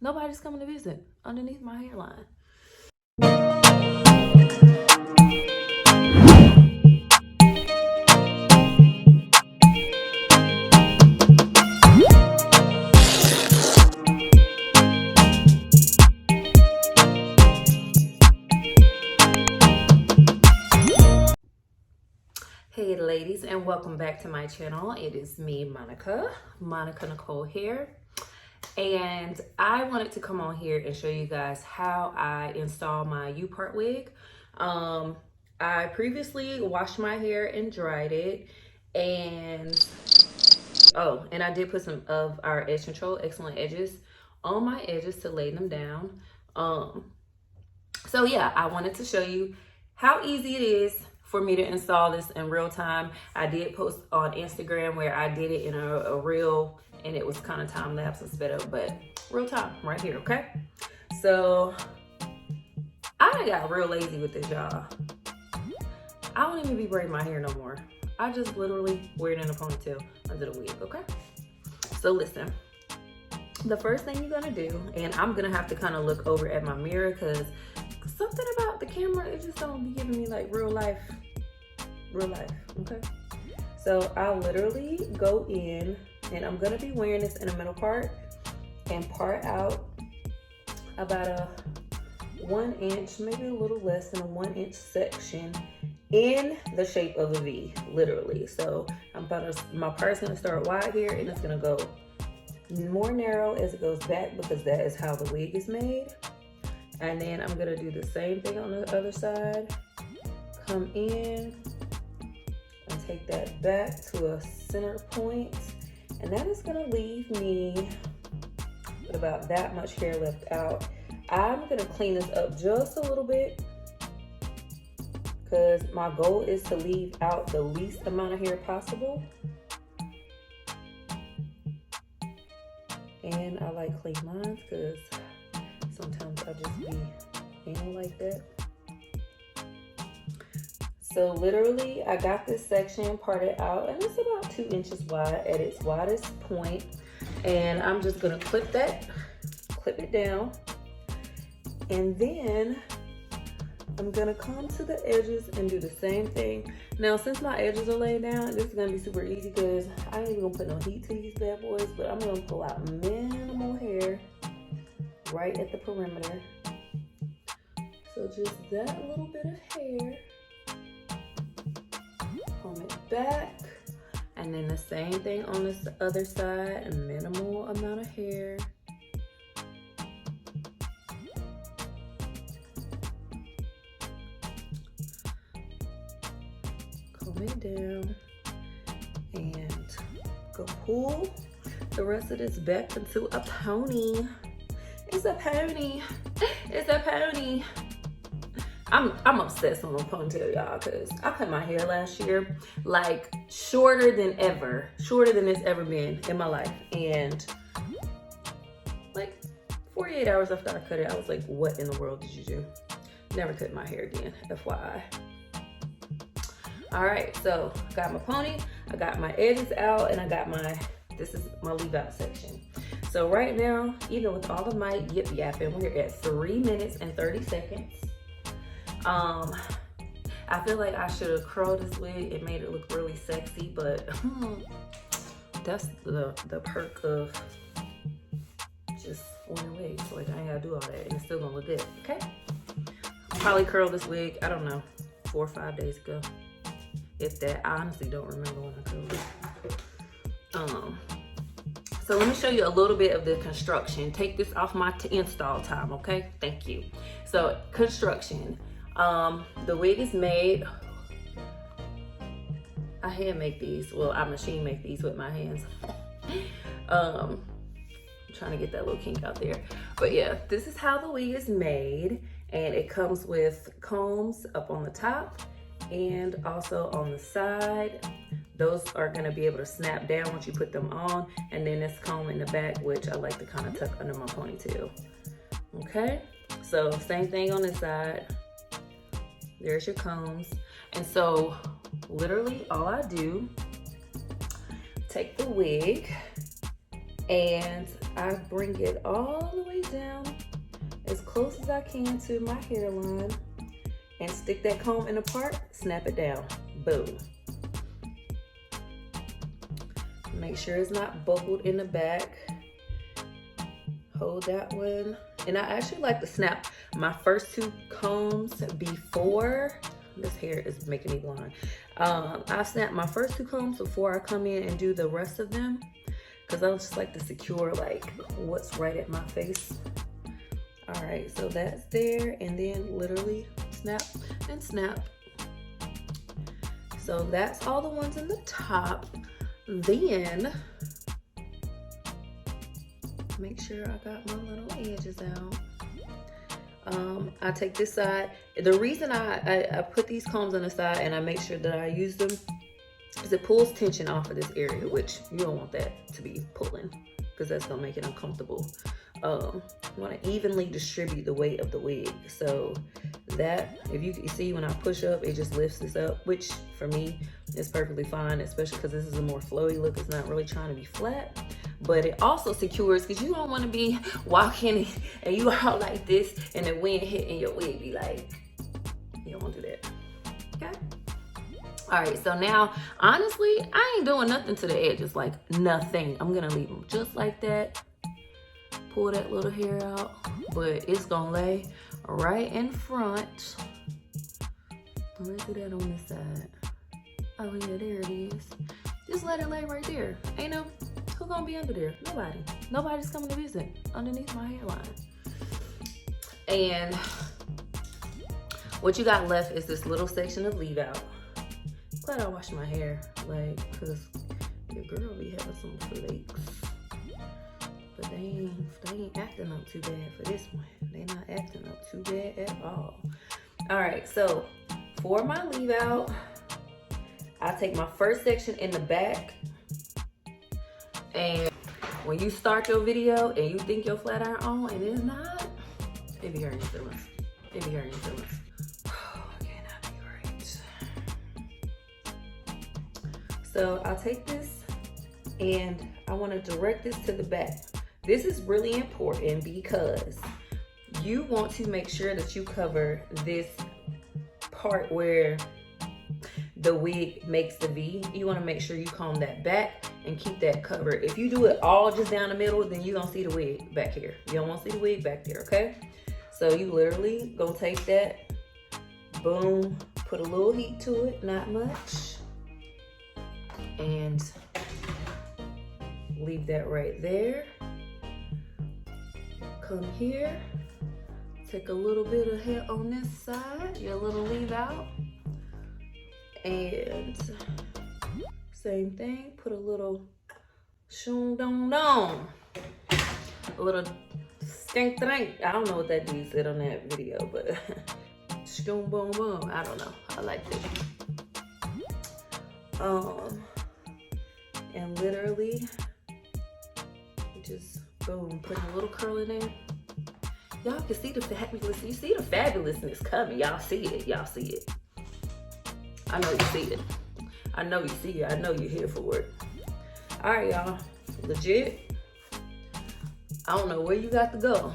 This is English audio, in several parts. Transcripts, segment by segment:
Nobody's coming to visit underneath my hairline. Hey ladies, and welcome back to my channel. It is me, Monica Nicole Hair, and I wanted to come on here and show you guys how I install my U-part wig. I previously washed my hair and dried it, and I did put some of our edge control excellent edges on my edges to lay them down. So yeah, I wanted to show you how easy it is for me to install this in real time. I did post on Instagram where I did it in a reel, and it was kind of time lapse and sped up, but real time right here, okay? So I got real lazy with this, y'all. I don't even be braiding my hair no more. I just literally wear it in a ponytail under the wig, okay? So listen, the first thing you're gonna do, and I'm gonna have to kind of look over at my mirror because something about the camera, it just don't be giving me like real life, okay? So I'll literally go in, and I'm gonna be wearing this in the middle part and part out about a 1 inch, maybe a little less than a 1 inch section in the shape of a V, literally. So my part's gonna start wide here, and it's gonna go more narrow as it goes back because that is how the wig is made. And then I'm gonna do the same thing on the other side. Come in and take that back to a center point. And that is gonna leave me with about that much hair left out. I'm gonna clean this up just a little bit because my goal is to leave out the least amount of hair possible. And I like clean lines because sometimes I just be anal like that. So literally, I got this section parted out, and it's about 2 inches wide at its widest point. And I'm just gonna clip it down. And then I'm gonna come to the edges and do the same thing. Now, since my edges are laid down, this is gonna be super easy because I ain't even gonna put no heat to these bad boys, but I'm gonna pull out minimal hair right at the perimeter. So just that little bit of hair, comb it back, and then the same thing on this other side, a minimal amount of hair. Comb it down and go pull the rest of this back into a pony. It's a pony. It's a pony. I'm obsessed with a ponytail, y'all, because I cut my hair last year like shorter than it's ever been in my life. And like 48 hours after I cut it, I was like, what in the world did you do? Never cut my hair again, FYI. All right, so I got my pony, I got my edges out, and I got this is my leave out section. So right now, even with all of my yip yapping, we're at 3 minutes and 30 seconds. I feel like I should have curled this wig. It made it look really sexy, but that's the perk of just wearing wigs. Like, I ain't gotta do all that, and it's still gonna look good, okay? Probably curled this wig, I don't know, 4 or 5 days ago. If that, I honestly don't remember when I curled it. So let me show you a little bit of the construction. Take this off my install time, okay? Thank you. So construction. The wig is made. I hand make these. Well, I machine make these with my hands. I'm trying to get that little kink out there. But yeah, this is how the wig is made. And it comes with combs up on the top and also on the side. Those are gonna be able to snap down once you put them on. And then this comb in the back, which I like to kind of tuck under my ponytail. Okay, so same thing on this side. There's your combs. And so literally all I do, take the wig And I bring it all the way down as close as I can to my hairline and stick that comb in the part, snap it down, boom. Make sure it's not buckled in the back. Hold that one. And I actually like to snap my first 2 combs before, this hair is making me blind. I snap my first 2 combs before I come in and do the rest of them, because I just like to secure like what's right at my face. All right, so that's there, and then literally snap and snap. So that's all the ones in the top. Then make sure I got my little edges out. I take this side. The reason I put these combs on the side and I make sure that I use them is it pulls tension off of this area, which you don't want that to be pulling because that's gonna make it uncomfortable. You want to evenly distribute the weight of the wig, so that if you see when I push up, it just lifts this up, which for me is perfectly fine, especially because this is a more flowy look. It's not really trying to be flat, but it also secures, because you don't want to be walking and you all like this and the wind hitting your wig, be like, you don't want to do that. Okay. All right, so now honestly I ain't doing nothing to the edges, like nothing. I'm gonna leave them just like that. Pull that little hair out, but it's gonna lay right in front. Let's do that on this side. Oh yeah, there it is. Just let it lay right there. Ain't no, who gonna be under there? Nobody. Nobody's coming to visit underneath my hairline. And what you got left is this little section of leave out. Glad I washed my hair, like, cause your girl be having some flakes. But they ain't acting up too bad for this one. They not acting up too bad at all. All right, so for my leave out, I take my first section in the back. And when you start your video and you think your flat iron on and it's not, it be hurting your feelings. It be hurting your feelings. Okay, not be right. So I'll take this and I want to direct this to the back. This is really important because you want to make sure that you cover this part where the wig makes the V. You want to make sure you comb that back and keep that covered. If you do it all just down the middle, then you're gonna see the wig back here. You don't want to see the wig back there, okay? So you literally gonna take that, boom, put a little heat to it, not much, and leave that right there. Come here, take a little bit of hair on this side, your little leave out, and same thing, put a little shoom dong dong, a little stink drink. I don't know what that dude said on that video, but shoom boom boom, I don't know, I like it. And literally just boom, putting a little curl in there. Y'all can see the fabulous. You see the fabulousness coming. Y'all see it. Y'all see it. I know you see it. I know you see it. I know you're here for it. All right, y'all. Legit. I don't know where you got to go,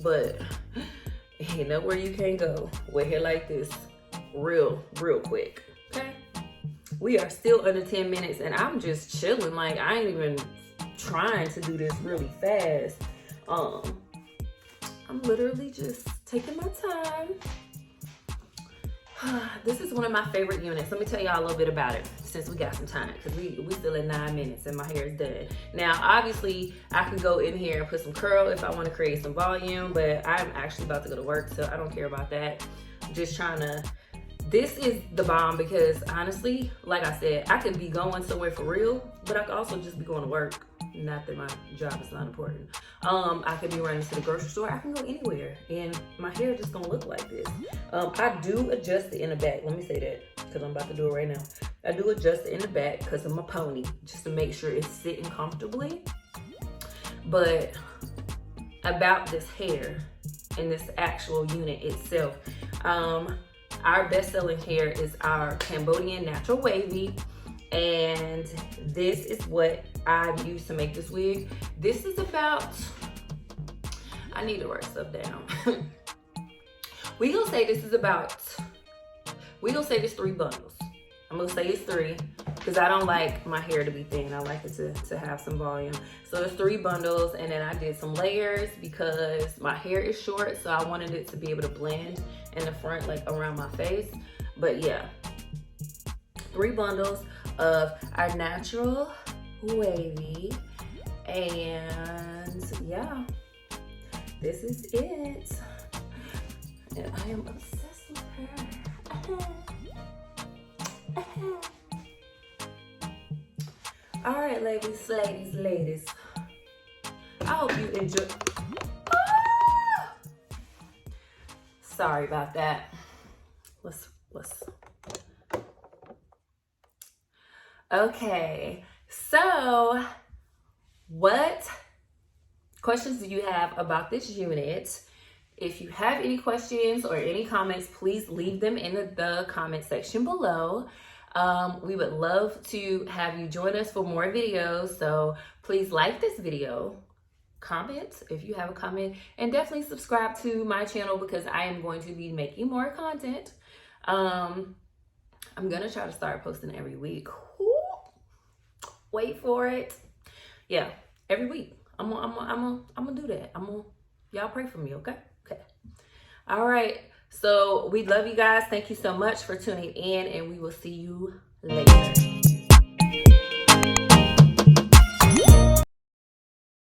but ain't nowhere you can't go with hair like this real quick. Okay. We are still under 10 minutes, and I'm just chilling. Like I ain't even trying to do this really fast. I'm literally just taking my time. This is one of my favorite units. Let me tell y'all a little bit about it since we got some time, because we still at 9 minutes and my hair is done. Now, obviously, I can go in here and put some curl if I want to create some volume, but I'm actually about to go to work, so I don't care about that. I'm just trying to, this is the bomb because honestly, like I said, I could be going somewhere for real, but I could also just be going to work. Not that my job is not important. I could be running to the grocery store. I can go anywhere and my hair just gonna look like this. I do adjust it in the back. Let me say that because I'm about to do it right now. I do adjust it in the back because of my pony, just to make sure it's sitting comfortably. But about this hair and this actual unit itself, our best-selling hair is our Cambodian Natural Wavy. And this is what I've used to make this wig. This is about, I need to write stuff down. We gonna say this is about, we gonna say it's 3 bundles. I'm gonna say it's 3 because I don't like my hair to be thin. I like it to have some volume. So it's 3 bundles, and then I did some layers because my hair is short, so I wanted it to be able to blend in the front, like around my face. But yeah, 3 bundles of our natural wavy, and yeah, this is it. And I am obsessed with her. All right, ladies. I hope you enjoy. Ah! Sorry about that. Let's. Okay, so what questions do you have about this unit? If you have any questions or any comments, please leave them in the comment section below. We would love to have you join us for more videos. So please like this video, comment if you have a comment, and definitely subscribe to my channel because I am going to be making more content. I'm gonna try to start posting every week. Ooh, wait for it. Yeah, every week. I'm gonna do that. Y'all pray for me, okay? Okay. All right. So we love you guys. Thank you so much for tuning in, and we will see you later.